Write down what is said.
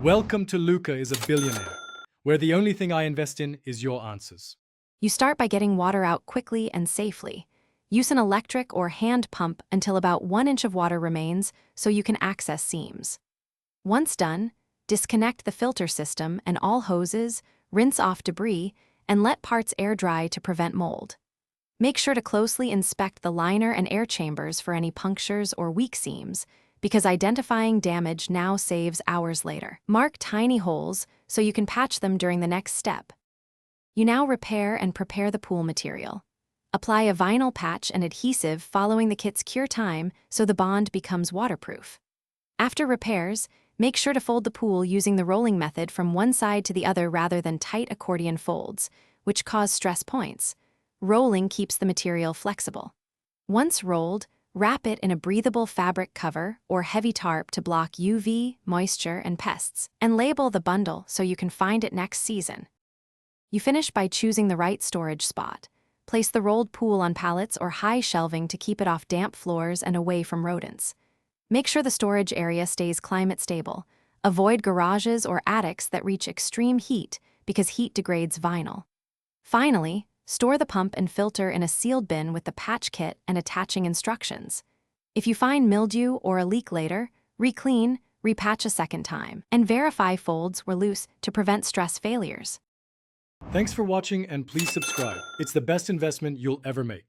Welcome to Luca is a billionaire, where the only thing I invest in is your answers. You start by getting water out quickly and safely. Use an electric or hand pump until about 1 inch of water remains so you can access seams. Once done, disconnect the filter system and all hoses, rinse off debris, and let parts air dry to prevent mold. Make sure to closely inspect the liner and air chambers for any punctures or weak seams, because identifying damage now saves hours later. Mark tiny holes so you can patch them during the next step. You now repair and prepare the pool material. Apply a vinyl patch and adhesive following the kit's cure time so the bond becomes waterproof. After repairs, make sure to fold the pool using the rolling method from one side to the other rather than tight accordion folds, which cause stress points. Rolling keeps the material flexible. Once rolled, wrap it in a breathable fabric cover or heavy tarp to block UV, moisture, and pests, and label the bundle so you can find it next season. You finish by choosing the right storage spot. Place the rolled pool on pallets or high shelving to keep it off damp floors and away from rodents. Make sure the storage area stays climate stable. Avoid garages or attics that reach extreme heat because heat degrades vinyl. Finally, store the pump and filter in a sealed bin with the patch kit and attaching instructions. If you find mildew or a leak later, re-clean, repatch a second time, and verify folds were loose to prevent stress failures. Thanks for watching and please subscribe. It's the best investment you'll ever make.